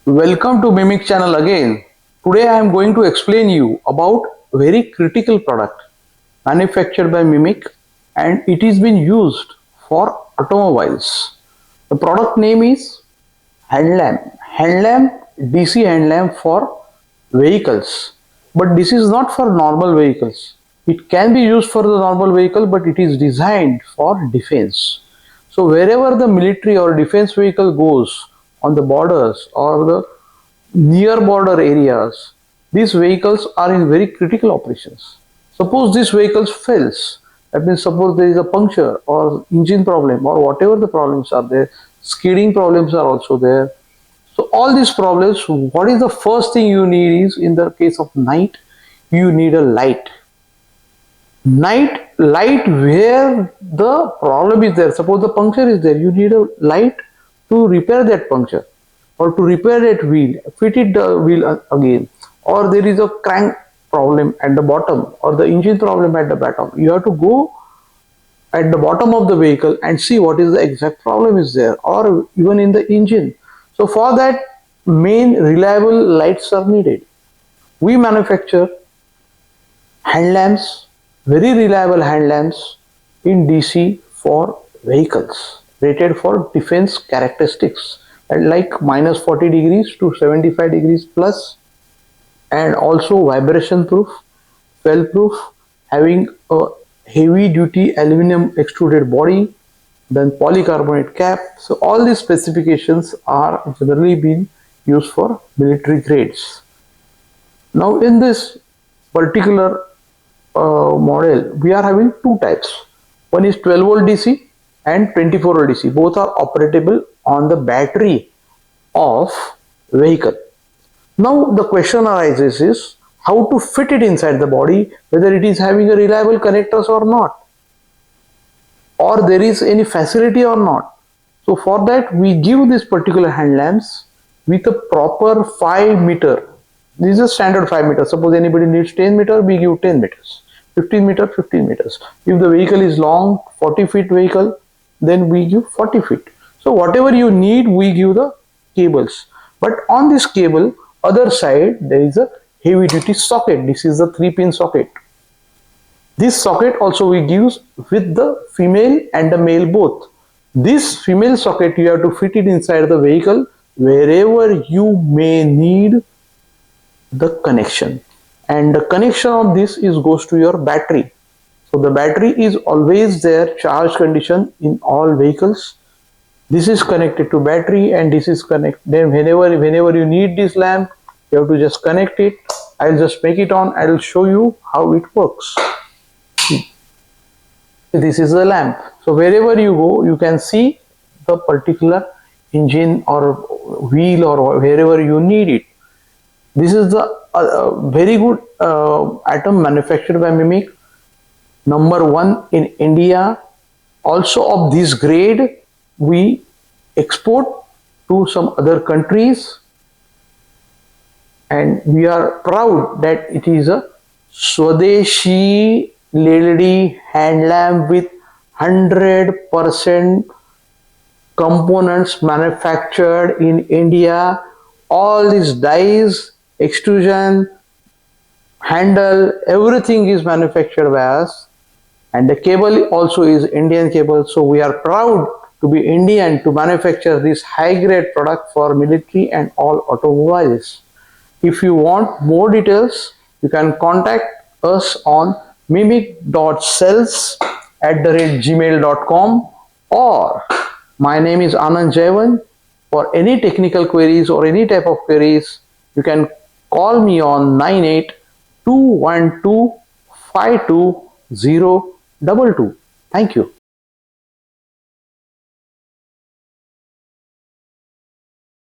Welcome to Mimic channel again. Today I am going to explain you about very critical product manufactured by Mimic and it is being used for automobiles. The product name is hand lamp DC hand lamp for vehicles. But this is not for normal vehicles. It can be used for the normal vehicle, but it is designed for defense. So wherever the military or defense vehicle goes on the borders or the near border areas, these vehicles are in very critical operations. Suppose these vehicles fails, that means suppose there is a puncture or engine problem or whatever the problems are there, skidding problems are also there. So all these problems, what is the first thing you need is, in the case of night, you need a light. Night light where the problem is there. Suppose the puncture is there, you need a light to repair that puncture or to repair that wheel, fit it the wheel again, or there is a crank problem at the bottom or the engine problem at the bottom. You have to go at the bottom of the vehicle and see what is the exact problem is there, or even in the engine. So for that, main reliable lights are needed. We manufacture hand lamps, very reliable hand lamps in DC for vehicles, rated for defense characteristics at like -40 degrees to 75 degrees plus, and also vibration proof, fail proof, having a heavy duty aluminum extruded body, then polycarbonate cap. So all these specifications are generally being used for military grades. Now in this particular model, we are having two types. One is 12 volt DC and 24 volt DC. Both are operable on the battery of vehicle. Now the question arises is how to fit it inside the body, whether it is having a reliable connectors or not, or there is any facility or not. So for that, we give this particular hand lamps with a proper 5 meter. This is a standard 5 meter. Suppose anybody needs 10 meter, we give 10 meters. 15 meter, 15 meters. If the vehicle is long, 40 feet vehicle, then we give 40 feet. So whatever you need, we give the cables. But on this cable, other side, there is a heavy duty socket. This is the 3-pin socket. This socket also we give with the female and the male both. This female socket, you have to fit it inside the vehicle wherever you may need the connection. And the connection of this is goes to your battery. So the battery is always there, charged condition in all vehicles. This is connected to battery and this is connected. Then whenever you need this lamp, you have to just connect it. I'll just make it on. I'll show you how it works. This is the lamp. So wherever you go, you can see the particular engine or wheel or wherever you need it. This is the very good atom manufactured by Mimic, #1 in India. Also of this grade, we export to some other countries, and we are proud that it is a Swadeshi LED hand lamp with 100% components manufactured in India. All these dies, extrusion, handle, everything is manufactured by us, and the cable also is Indian cable. So we are proud to be Indian to manufacture this high grade product for military and all automobiles. If you want more details, you can contact us on mimic.cells@gmail.com, or my name is Anand. For any technical queries or any type of queries, you can call me on 9821252022. Thank you.